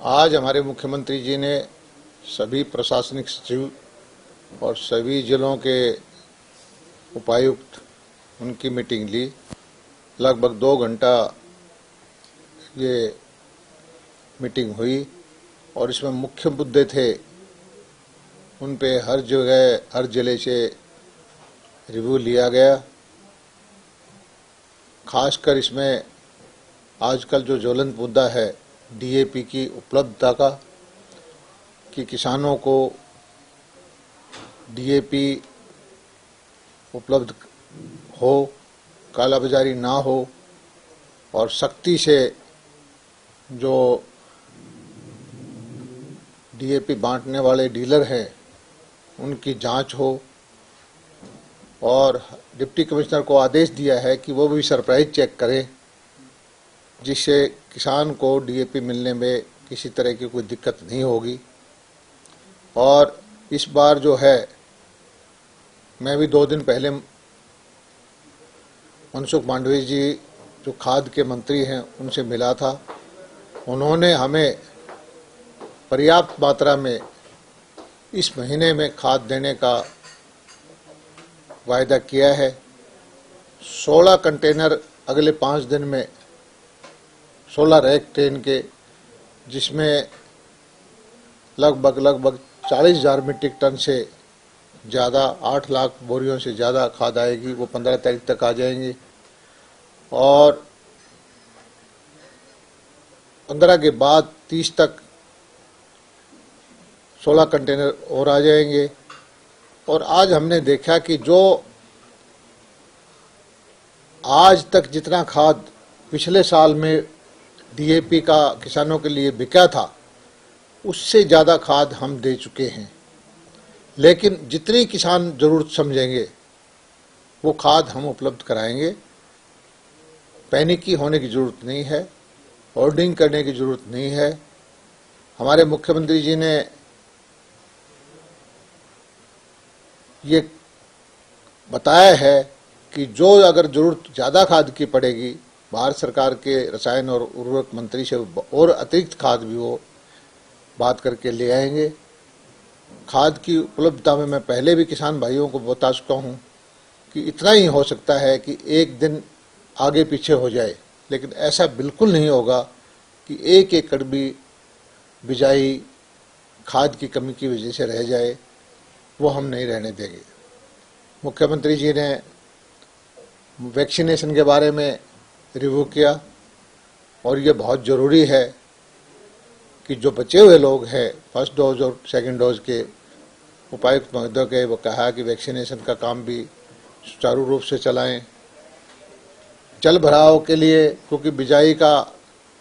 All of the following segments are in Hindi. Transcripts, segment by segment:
आज हमारे मुख्यमंत्री जी ने सभी प्रशासनिक सचिव और सभी जिलों के उपायुक्त उनकी मीटिंग ली। लगभग 2 घंटा ये मीटिंग हुई और इसमें मुख्य मुद्दे थे, उन पे हर जगह हर जिले से रिव्यू लिया गया। खासकर इसमें आजकल जो ज्वलंत मुद्दा है डीएपी की उपलब्धता का, कि किसानों को डीएपी उपलब्ध हो, कालाबाजारी ना हो और सख्ती से जो डीएपी बांटने वाले डीलर हैं उनकी जांच हो। और डिप्टी कमिश्नर को आदेश दिया है कि वो भी सरप्राइज चेक करें, जिससे किसान को डीएपी मिलने में किसी तरह की कोई दिक्कत नहीं होगी। और इस बार जो है, मैं भी 2 दिन पहले मनसुख मांडवी जी जो खाद के मंत्री हैं उनसे मिला था। उन्होंने हमें पर्याप्त मात्रा में इस महीने में खाद देने का वायदा किया है। 16 कंटेनर अगले 5 दिन में 16 रैक ट्रेन के, जिसमें लगभग 40,000 मीट्रिक टन से ज़्यादा, 8 लाख बोरियों से ज़्यादा खाद आएगी। वो 15 तारीख तक आ जाएंगी और 15 के बाद 30 तक 16 कंटेनर और आ जाएंगे। और आज हमने देखा कि जो आज तक जितना खाद पिछले साल में डीएपी का किसानों के लिए बिका था, उससे ज़्यादा खाद हम दे चुके हैं। लेकिन जितनी किसान ज़रूरत समझेंगे वो खाद हम उपलब्ध कराएंगे। पैनिक होने की ज़रूरत नहीं है, होर्डिंग करने की ज़रूरत नहीं है। हमारे मुख्यमंत्री जी ने ये बताया है कि जो अगर ज़रूरत ज़्यादा खाद की पड़ेगी, भारत सरकार के रसायन और उर्वरक मंत्री से और अतिरिक्त खाद भी वो बात करके ले आएंगे। खाद की उपलब्धता में मैं पहले भी किसान भाइयों को बता चुका हूँ कि इतना ही हो सकता है कि एक दिन आगे पीछे हो जाए, लेकिन ऐसा बिल्कुल नहीं होगा कि 1 एकड़ भी बिजाई खाद की कमी की वजह से रह जाए। वो हम नहीं रहने देंगे। मुख्यमंत्री जी ने वैक्सीनेशन के बारे में रिव्यू किया और ये बहुत ज़रूरी है कि जो बचे हुए लोग हैं फर्स्ट डोज और सेकंड डोज के, उपायुक्त महोदय के वो कहा कि वैक्सीनेशन का काम भी सुचारू रूप से चलाएं। जल भराव के लिए, क्योंकि बिजाई का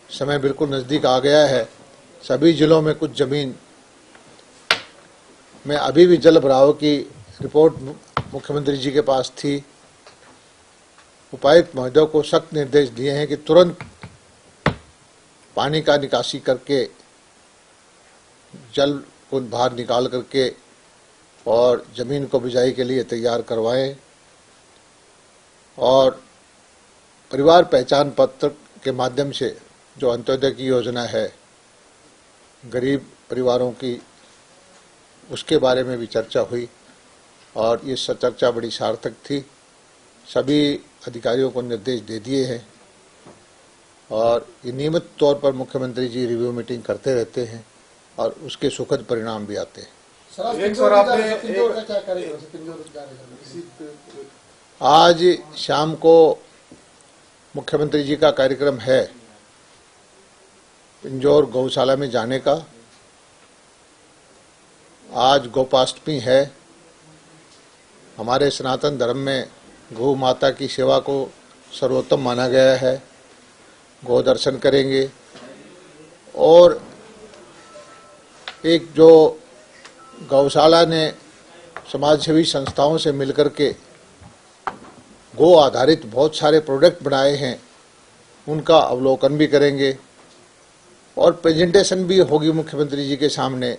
समय बिल्कुल नज़दीक आ गया है, सभी जिलों में कुछ ज़मीन में अभी भी जल भराव की रिपोर्ट मुख्यमंत्री जी के पास थी। उपायुक्त महोदय को सख्त निर्देश दिए हैं कि तुरंत पानी का निकासी करके जल को बाहर निकाल करके और ज़मीन को बिजाई के लिए तैयार करवाएं। और परिवार पहचान पत्र के माध्यम से जो अंत्योदय की योजना है गरीब परिवारों की, उसके बारे में भी चर्चा हुई और ये चर्चा बड़ी सार्थक थी। सभी अधिकारियों को निर्देश दे दिए हैं और ये नियमित तौर पर मुख्यमंत्री जी रिव्यू मीटिंग करते रहते हैं और उसके सुखद परिणाम भी आते हैं। आज शाम को मुख्यमंत्री जी का कार्यक्रम है पिंजौर गौशाला में जाने का। आज गोपाष्टमी है। हमारे सनातन धर्म में गौ माता की सेवा को सर्वोत्तम माना गया है। गौ दर्शन करेंगे और एक जो गौशाला ने समाजसेवी संस्थाओं से मिलकर के गौ आधारित बहुत सारे प्रोडक्ट बनाए हैं, उनका अवलोकन भी करेंगे और प्रेजेंटेशन भी होगी मुख्यमंत्री जी के सामने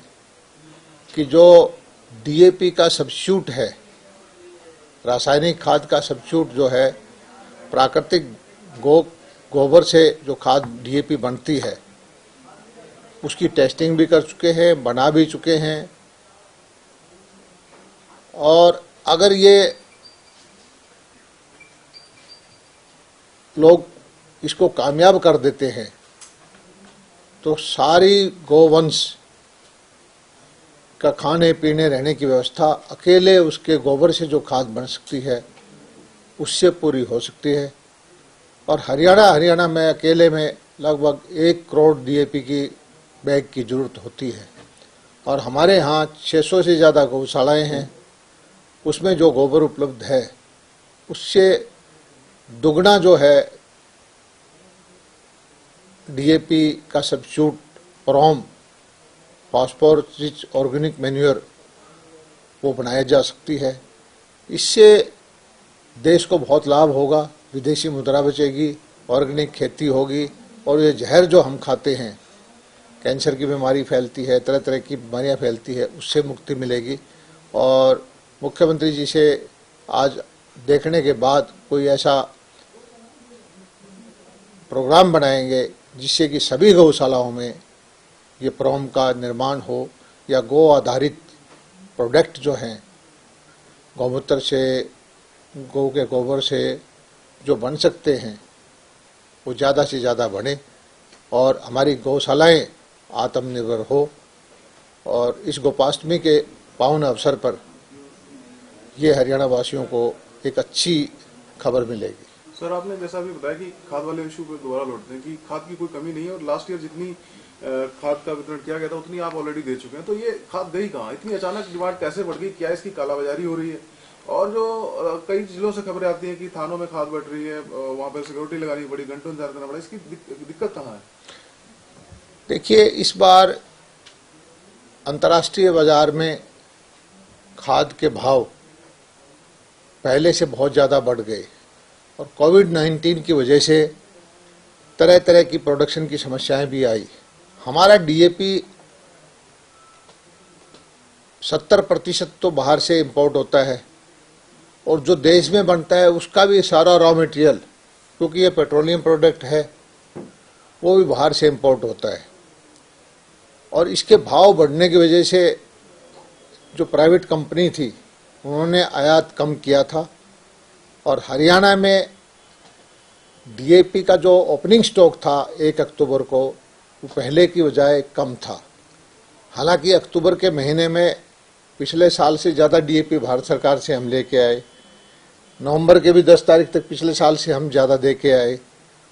कि जो डीएपी का सब्स्टिट्यूट है, रासायनिक खाद का सब्स्टिट्यूट जो है, प्राकृतिक गोबर से जो खाद डीएपी बनती है, उसकी टेस्टिंग भी कर चुके हैं, बना भी चुके हैं। और अगर ये लोग इसको कामयाब कर देते हैं तो सारी गोवंश का खाने पीने रहने की व्यवस्था अकेले उसके गोबर से जो खाद बन सकती है उससे पूरी हो सकती है। और हरियाणा में अकेले में लगभग 1 करोड़ डीएपी की बैग की जरूरत होती है। और हमारे यहाँ 600 से ज़्यादा गौशालाएँ हैं, उसमें जो गोबर उपलब्ध है उससे दुगना जो है डीएपी का substitute PROM phosphorus rich organic manure वो बनाया जा सकती है। इससे देश को बहुत लाभ होगा, विदेशी मुद्रा बचेगी, ऑर्गेनिक खेती होगी और ये जहर जो हम खाते हैं, कैंसर की बीमारी फैलती है, तरह तरह की बीमारियां फैलती है, उससे मुक्ति मिलेगी। और मुख्यमंत्री जी से आज देखने के बाद कोई ऐसा प्रोग्राम बनाएंगे जिससे कि सभी गौशालाओं में ये परॉम का निर्माण हो, या गौ आधारित प्रोडक्ट जो हैं गौमूत्र से, गौ के गोबर से जो बन सकते हैं वो ज़्यादा से ज़्यादा बने और हमारी गौशालाएं आत्मनिर्भर हो। और इस गोपाष्टमी के पावन अवसर पर ये हरियाणा वासियों को एक अच्छी खबर मिलेगी। सर, आपने जैसा भी बताया कि खाद वाले इशू पे दोबारा लौटते हैं कि खाद की कोई कमी नहीं है और लास्ट ईयर जितनी खाद का वितरण किया गया था उतनी आप ऑलरेडी दे चुके हैं, तो ये खाद गई कहाँ? इतनी अचानक डिमांड कैसे बढ़ गई? क्या इसकी कालाबाजारी हो रही है? और जो कई जिलों से खबरें आती हैं कि थानों में खाद बढ़ रही है, वहां पर सिक्योरिटी लगानी पड़ी, घंटों इंतजार करना पड़ा, इसकी दिक्कत कहाँ है? देखिए, इस बार अंतर्राष्ट्रीय बाजार में खाद के भाव पहले से बहुत ज़्यादा बढ़ गए और कोविड-19 की वजह से तरह तरह की प्रोडक्शन की समस्याएं भी आई। हमारा डीएपी 70% तो बाहर से इंपोर्ट होता है और जो देश में बनता है उसका भी सारा रॉ मटेरियल, क्योंकि ये पेट्रोलियम प्रोडक्ट है, वो भी बाहर से इंपोर्ट होता है। और इसके भाव बढ़ने की वजह से जो प्राइवेट कंपनी थी उन्होंने आयात कम किया था और हरियाणा में डीएपी का जो ओपनिंग स्टॉक था 1 अक्टूबर को, वो पहले की बजाय कम था। हालांकि अक्टूबर के महीने में पिछले साल से ज़्यादा डीएपी भारत सरकार से हम लेके आए, नवंबर के भी 10 तारीख तक पिछले साल से हम ज़्यादा दे के आए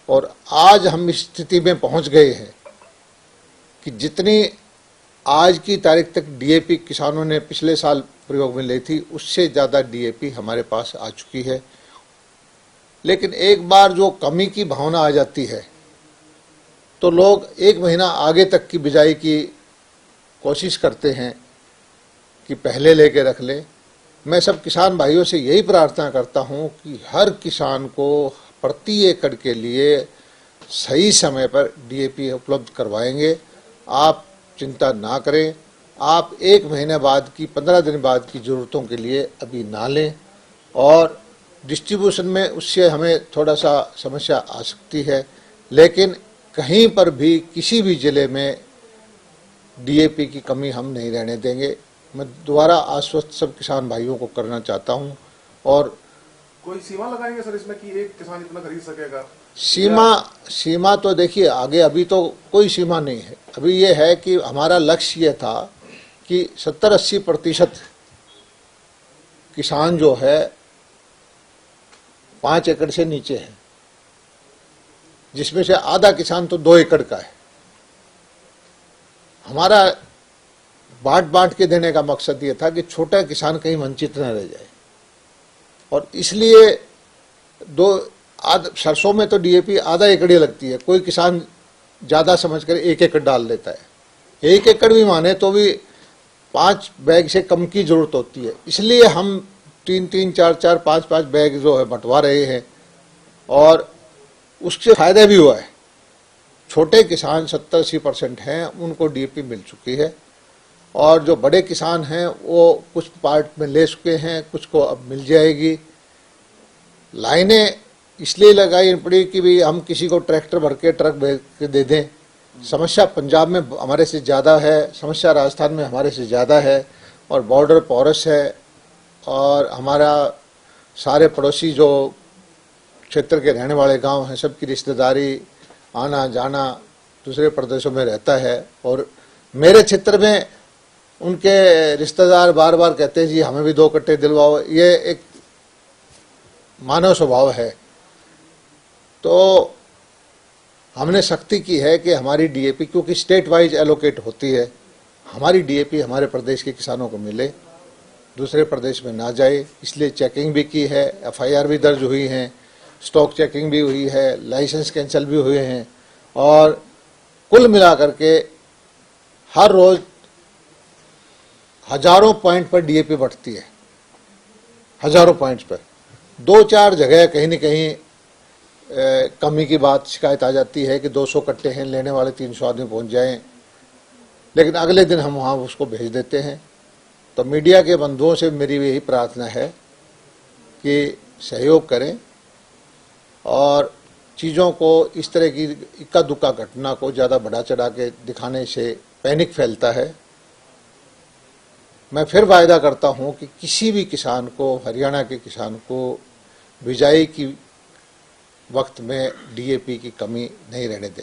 और आज हम इस स्थिति में पहुंच गए हैं कि जितनी आज की तारीख तक डीएपी किसानों ने पिछले साल प्रयोग में ली थी उससे ज़्यादा डीएपी हमारे पास आ चुकी है। लेकिन एक बार जो कमी की भावना आ जाती है तो लोग 1 महीना आगे तक की बिजाई की कोशिश करते हैं कि पहले लेके रख लें। मैं सब किसान भाइयों से यही प्रार्थना करता हूं कि हर किसान को प्रति एकड़ के लिए सही समय पर डीएपी उपलब्ध करवाएंगे। आप चिंता ना करें, आप 1 महीने बाद की, 15 दिन बाद की ज़रूरतों के लिए अभी ना लें। और डिस्ट्रीब्यूशन में उससे हमें थोड़ा सा समस्या आ सकती है, लेकिन कहीं पर भी किसी भी ज़िले में डीएपी की कमी हम नहीं रहने देंगे। मैं दोबारा आश्वस्त सब किसान भाइयों को करना चाहता हूं। और कोई सीमा लगाएंगे सर इसमें कि एक किसान इतना खरीद सकेगा? सीमा तो देखिए आगे अभी तो कोई सीमा नहीं है। अभी ये है कि हमारा लक्ष्य ये था कि 70-80% किसान जो है 5 एकड़ से नीचे है, जिसमें से आधा किसान तो 2 एकड़ का है। हमारा बांट के देने का मकसद ये था कि छोटा किसान कहीं वंचित न रह जाए। और इसलिए सरसों में तो डीएपी आधा एकड़ ही लगती है, कोई किसान ज़्यादा समझकर 1 एकड़ डाल देता है। 1 एकड़ भी माने तो भी 5 बैग से कम की ज़रूरत होती है। इसलिए हम 3-3, 4-4, 5-5 बैग जो है बंटवा रहे हैं और उससे फ़ायदा भी हुआ है। छोटे किसान 70-80% हैं, उनको डीएपी मिल चुकी है और जो बड़े किसान हैं वो कुछ पार्ट में ले चुके हैं, कुछ को अब मिल जाएगी। लाइनें इसलिए लगाई पड़ी कि भी हम किसी को ट्रैक्टर भर के ट्रक भेज के दे दें, समस्या पंजाब में हमारे से ज़्यादा है, समस्या राजस्थान में हमारे से ज़्यादा है, और बॉर्डर पोरस है, और हमारा सारे पड़ोसी जो क्षेत्र के रहने वाले गांव हैं सबकी रिश्तेदारी आना जाना दूसरे प्रदेशों में रहता है, और मेरे क्षेत्र में उनके रिश्तेदार बार बार कहते हैं जी हमें भी 2 कट्टे दिलवाओ। ये एक मानव स्वभाव है। तो हमने सख्ती की है कि हमारी डीएपी, क्योंकि स्टेट वाइज एलोकेट होती है, हमारी डीएपी हमारे प्रदेश के किसानों को मिले, दूसरे प्रदेश में ना जाए, इसलिए चेकिंग भी की है, एफआईआर भी दर्ज हुई हैं, स्टॉक चेकिंग भी हुई है, लाइसेंस कैंसिल भी हुए हैं, और कुल मिलाकर के हर रोज हजारों पॉइंट पर डीएपी बढ़ती है, हजारों पॉइंट्स पर। 2-4 जगह कहीं न कहीं कमी की बात शिकायत आ जाती है कि 200 कट्टे हैं, लेने वाले 300 आदमी पहुंच जाएं, लेकिन अगले दिन हम वहां उसको भेज देते हैं। तो मीडिया के बंधुओं से मेरी यही प्रार्थना है कि सहयोग करें, और चीज़ों को इस तरह की इक्का दुक्का घटना को ज़्यादा बढ़ा चढ़ा के दिखाने से पैनिक फैलता है। मैं फिर वायदा करता हूं कि किसी भी किसान को, हरियाणा के किसान को बिजाई की वक्त में डीएपी की कमी नहीं रहने देंगे।